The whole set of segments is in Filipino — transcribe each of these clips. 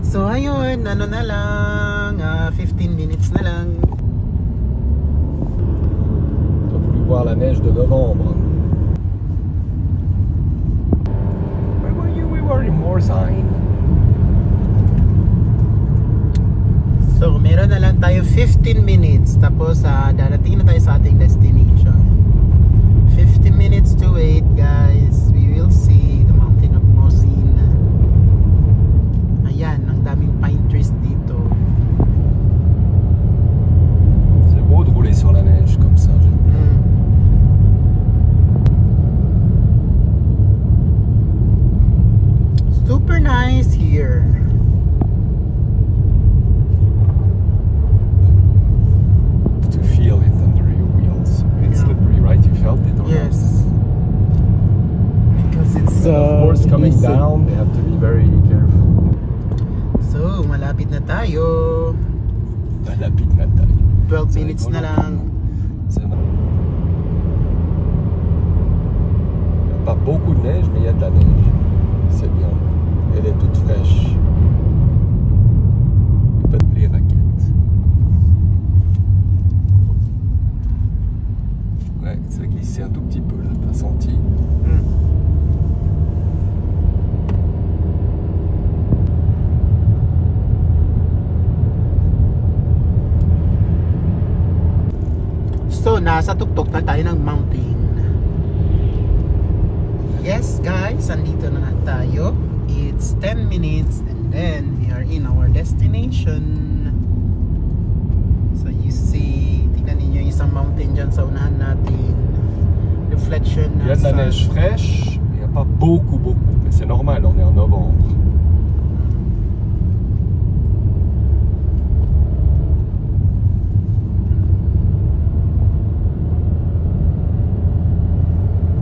So ayun, ano na lang, 15 minutes na lang. On a voulu voir la neige de novembre. Where were you? We were in Morzine. So meron na lang tayo 15 minutes. Tapos darating na tayo sa ating destination. 15 minutes to wait, guys. We will see the mountain of Morzine. Ayan, ang daming pine trees dito. C'est beau de rouler sur la neige comme ça. Super nice here. To feel it under your wheels. It's slippery, right? You felt it? Or Yes. Because it's of course, coming easy. down, they have to be very careful. So, malapit na tayo. Malapit na tayo. 12 minutes na lang. Il n'y a pas beaucoup de neige, mais il y a de la neige. C'est bien. Elle est toute fraîche. Et pas de les raquettes. Ouais, ça glissait un tout petit peu là, t'as senti? So, nasa tuktok na tayo ng mountain. Yes, guys, andito na tayo. It's 10 minutes and then we are in our destination. So, you see, tingnan niyo isang mountain dyan sa unahan natin. Reflection Il y a de la neige fraîche, il n'y a pas beaucoup, mais c'est normal, on est en novembre.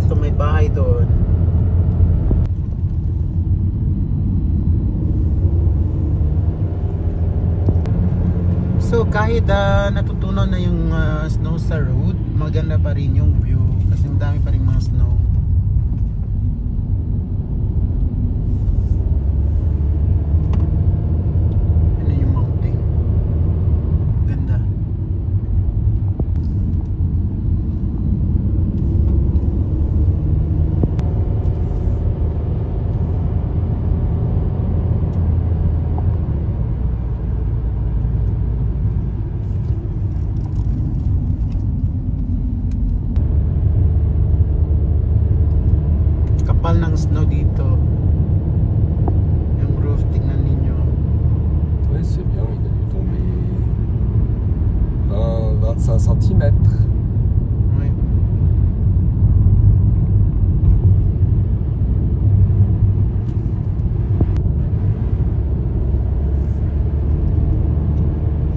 So, may bahay doon. So kahit natutunaw na yung snow sa road, maganda pa rin yung view kasi ang dami pa rin mga snow. Ano yung mountain? Ganda. Kapal ng snow dito. Yung roof, tingnan ninyo. Ouais, c'est bien, il a dû tomber 20-25 cm. Okay.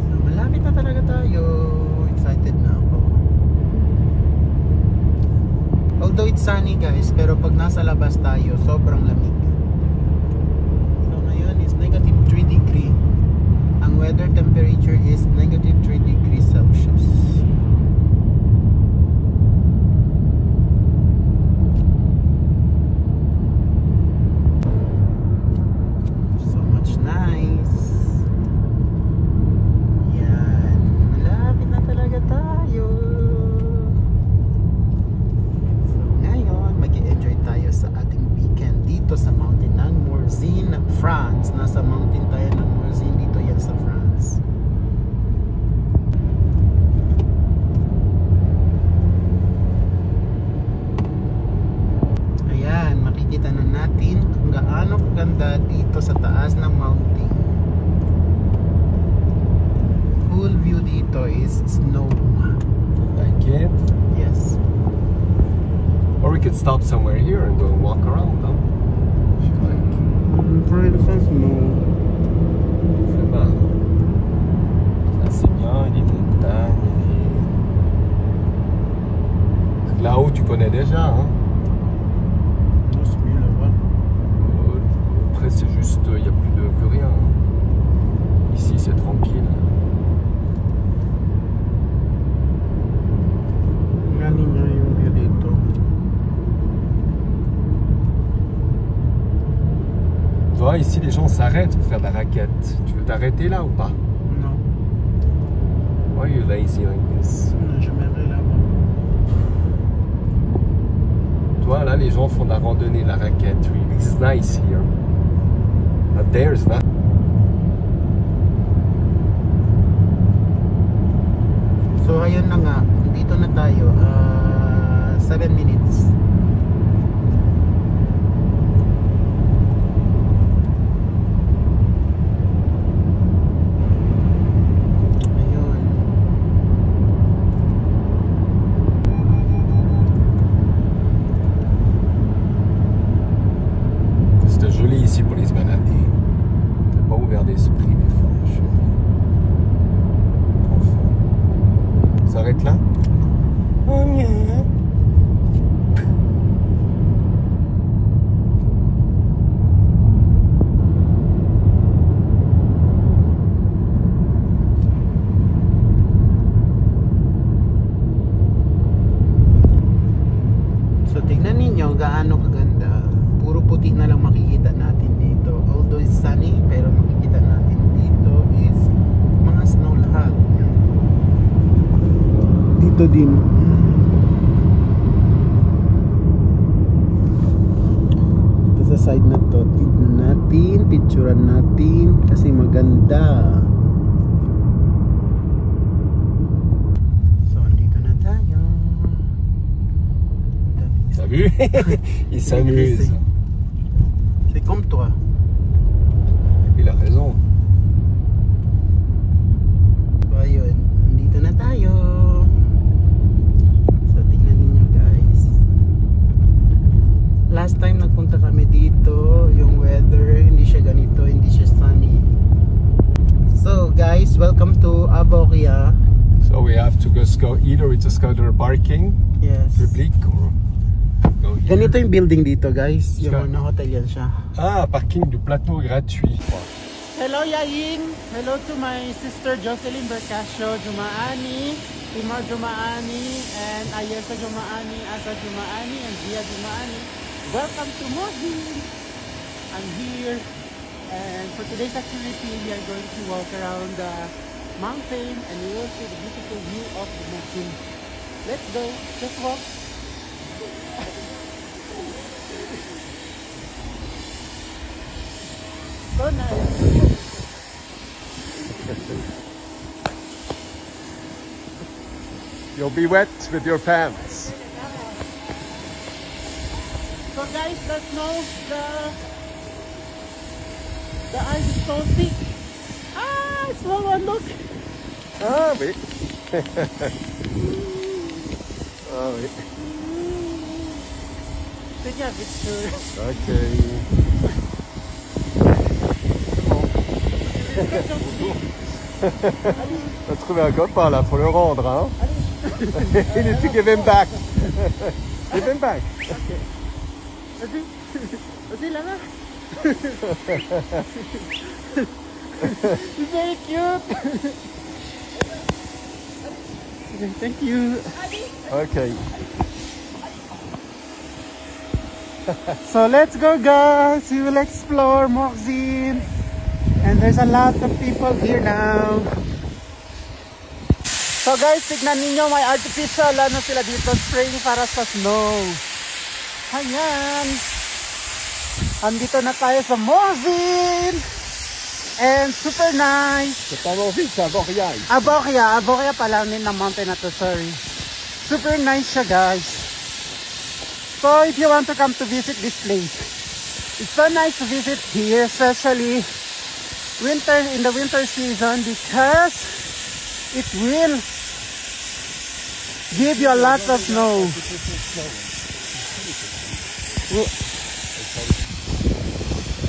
So, malapit na talaga tayo. Excited na ako. Although it's sunny, guys, pero pag nasa labas tayo, sobrang lamig. So ngayon is negative 3 degree. Ang weather temperature is negative 3 degrees Celsius. So much nice. Yan. Malapit na talaga tayo. Mag-enjoy tayo sa ating weekend dito sa mountain ng Morzine, France. Nasa mountain tayo ng Morzine, dito yan sa France. Ayan, makikita na natin kung gaano kaganda dito sa taas ng mountain. Full view dito is snow. Like it. Yes. Or we could stop somewhere here and go walk around, huh? If you like. Try to find snow. Flemmard. Là, c'est bien, il y a des montagnes, Là-haut, tu connais déjà, hein? Non, c'est mieux là-bas. Après, c'est juste, il n'y a plus rien. Hein? Ici, c'est tranquille. Tingnan ninyo yung view dito. Tu vois, ici les gens s'arrêtent pour faire de la raquette. Tu veux t'arrêter là ou pas? Non. Why are you lazy like this? Non, je m'aimerais là-bas. Tu vois, là les gens font de la randonnée, de la raquette. Really. It's nice here. But there's not. So ayun na nga, dito na tayo. 7 minutes. Ayun. C'était joli ici pour les se balader. T'as pas ouvert d'esprit des fois, chérie. Enfant. On s'arrête là? Oh, yeah. So tingnan ninyo gaano kaganda. Puro puti na lang makikita natin dito. Although it's sunny, pero makikita natin dito is mga snow lahat. Dito din. Dito sa side na to, tignan natin, picturean natin kasi maganda. So dito na tayo. T'as vu? Il s'amuse. C'est comme toi. Il a raison. So ayun, nandito na tayo. So tingnan niyo guys. Last time nagpunta kami dito, yung weather hindi siya ganito, hindi siya sunny. So guys, welcome to Avoria. So we have to go either it's a scooter parking Yes. public or go here. Ganito yung building dito guys, yung Ska- na hotel yan siya. Ah, parking du plateau gratuit. Hello Yayin! Hello to my sister Jocelyn Bercasio Jumaani, Timar Jumaani, and Ayesa Jumaani, Asa Jumaani, and Zia Jumaani. Welcome to Mohin! I'm here, and for today's activity, we are going to walk around the mountain, and we will see the beautiful view of the mountain. Let's go, just walk. So nice. You'll be wet with your pants. So guys, the snow, the ice is so thick. Ah, small one, look. Ah oui. Ah oui. Take a picture. Ok. T'as trouvé un copain là, faut le rendre hein. Il est to give him back. Give him back. Vas-y, là-bas. He's very cute. Okay, thank you. Okay. So let's go guys, we will explore Morzine. And there's a lot of people here now. So guys, tignan ninyo, may artificial ano sila dito, spraying para sa snow. Ayan. Andito na tayo sa Morzine. And super nice. C'est pas Morzine, c'est Avoria. Avoria pala din ng mountain na to, sorry. Super nice siya guys. So if you want to come to visit this place, it's so nice to visit here, especially in the winter season, because it will give you a lot of snow.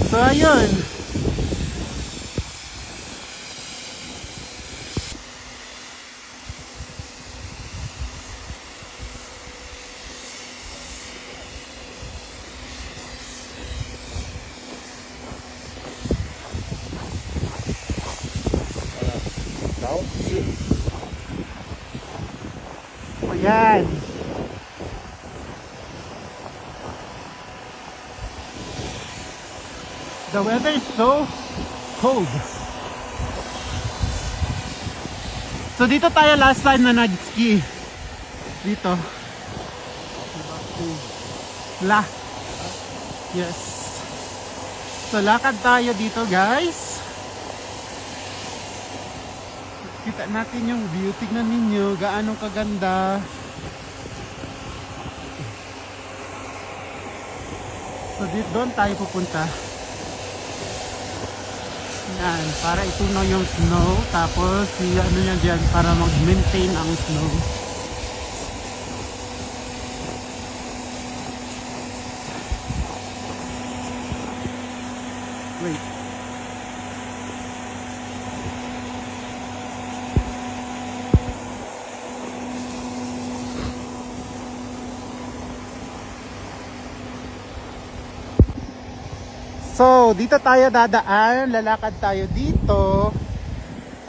So ayun. Ayan. The weather is so cold. So dito tayo last time na nag-ski. Dito. Yes. So lakad tayo dito, guys. Kita natin yung view. Tignan ninyo gaano kaganda. So dito doon tayo pupunta. Yan, para itunaw yung snow. Tapos ano yan dyan para mag-maintain ang snow. Wait. So, dito tayo dadaan, lalakad tayo dito.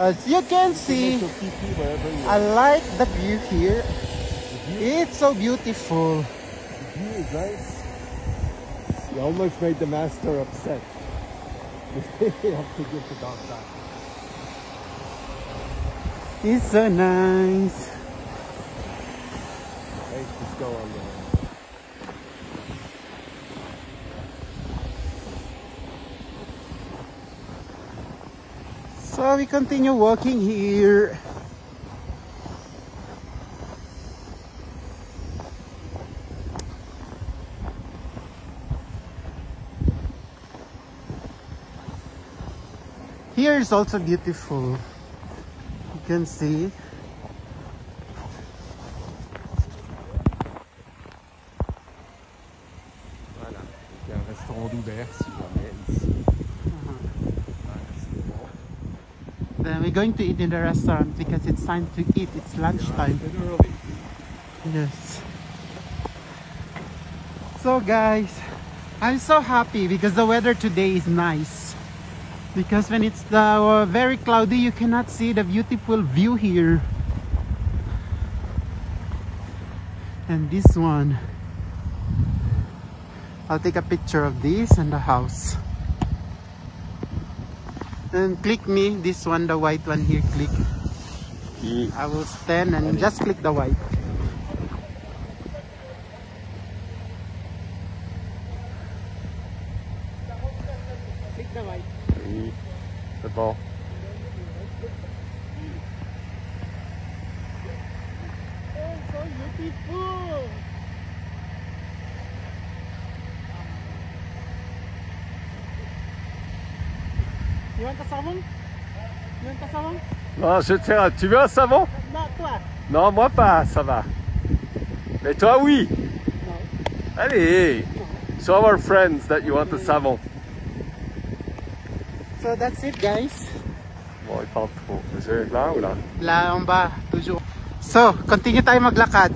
As you can see, I like the view here. It's so beautiful. The view is nice. You almost made the master upset. You have to give the dog back. It's so nice. Let's just go on there. So we continue walking here. Here is also beautiful. You can see. Voilà. Il y a un restaurant d'ouvert si jamais ici. Then we're going to eat in the restaurant because it's time to eat. It's lunchtime. Yes. So guys, I'm so happy because the weather today is nice. Because when it's very cloudy, you cannot see the beautiful view here. And this one, I'll take a picture of this and the house. And click me, this one, the white one here, click. I will stand and just click the white. Click the white. Oui, c'est bon. Oh, so beautiful! You want a savon? You want a savon? Non, je tiens. Tu veux un savon? Non, toi. Non, moi pas, ça va. Mais toi, oui. No. Allez, show our friends that you want a savon. So that's it, guys. Bon, il parle trop. C'est là ou là? Là en bas, toujours. So, continue tayo maglakad.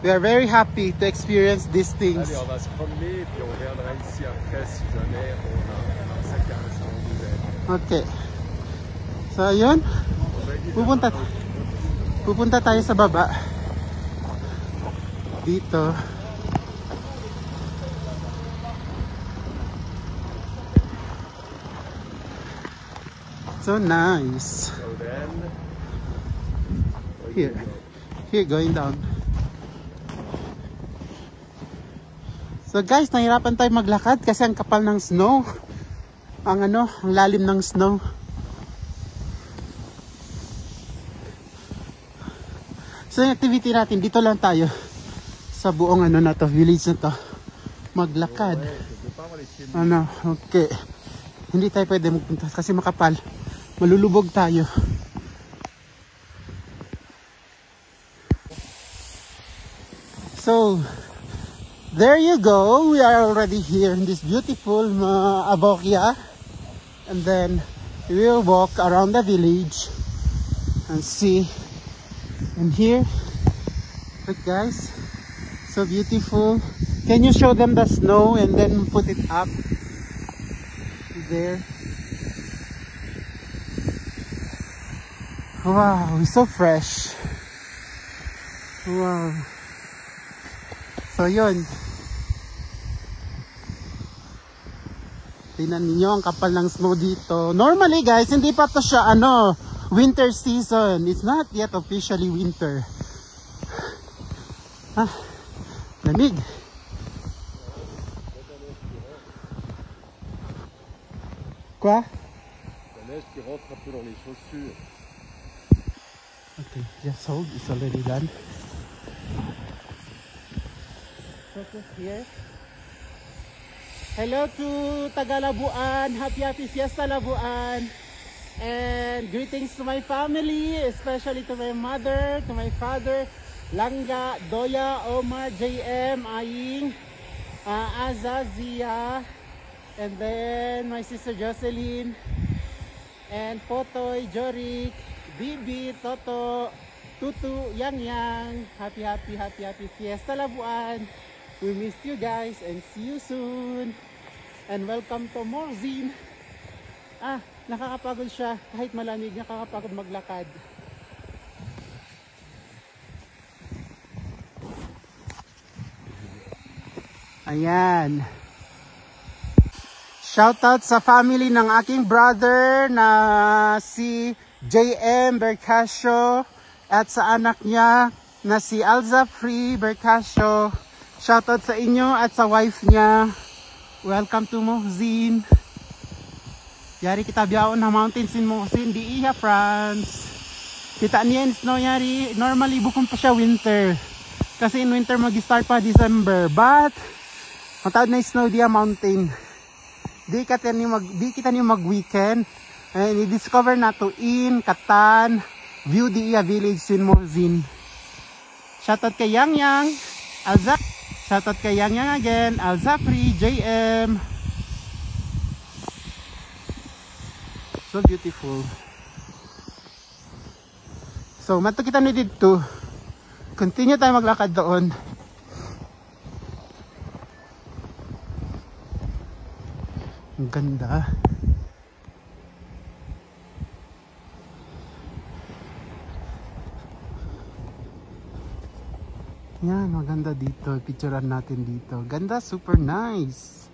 We are very happy to experience these things. Allez, on va se promener et puis on reviendra ici après si jamais on a un sac à restaurant d'ouvert. Okay. So, yun. Pupunta tayo sa baba. Dito. So nice. So then, Here, going down. So guys, nahirapan tayo maglakad kasi ang kapal ng snow. Ang lalim ng snow. So yung activity natin, dito lang tayo sa buong na to, village na to. Maglakad. Okay. Hindi tayo pwede magpunta kasi makapal. Malulubog tayo. So, there you go. We are already here in this beautiful Avokia. And then we will walk around the village and see. And here, look guys, so beautiful. Can you show them the snow and then put it up there? Wow, it's so fresh. Wow. So yun. Tingnan niyo ang kapal ng snow dito. Normally guys, hindi pa to siya winter season. It's not yet officially winter. Ah, lamig. Quoi? La neige qui rentre un peu dans les chaussures. Okay, just hold. It's already done. Focus here. Hello to Taga Labuan. Happy Fiesta Labuan. And greetings to my family, especially to my mother, to my father, Langga, Doya, Omar, JM, Aying, Azazia, and then my sister Jocelyn, and Potoy, Jorik, Bibi, Toto, Tutu, Yang Yang. Happy Fiesta Labuan. We missed you guys and see you soon. And welcome to Morzine. Nakakapagod siya. Kahit malamig, nakakapagod maglakad. Ayan. Shoutout sa family ng aking brother na si JM Bercasio at sa anak niya na si Alza Free Bercasio. Shoutout sa inyo at sa wife niya. Welcome to Morzine. Yari kita biyaon na mountains in Morzine, di iya France. Kita niya in snow yari. Normally bukong pa siya winter. Kasi in winter mag-start pa December. But matawad na snow diya mountain. Di kita niyo mag-weekend. And i-discover na to in Katan, view di iya village in Morzine. Shoutout kay Yang Yang, Alza. Shoutout kay Yang Yang again, Alzapri, JM. So beautiful. So, mato kita ni dito. Continue tayo maglakad doon. Ang ganda. Yan, maganda dito. Picturean natin dito. Ganda, super nice.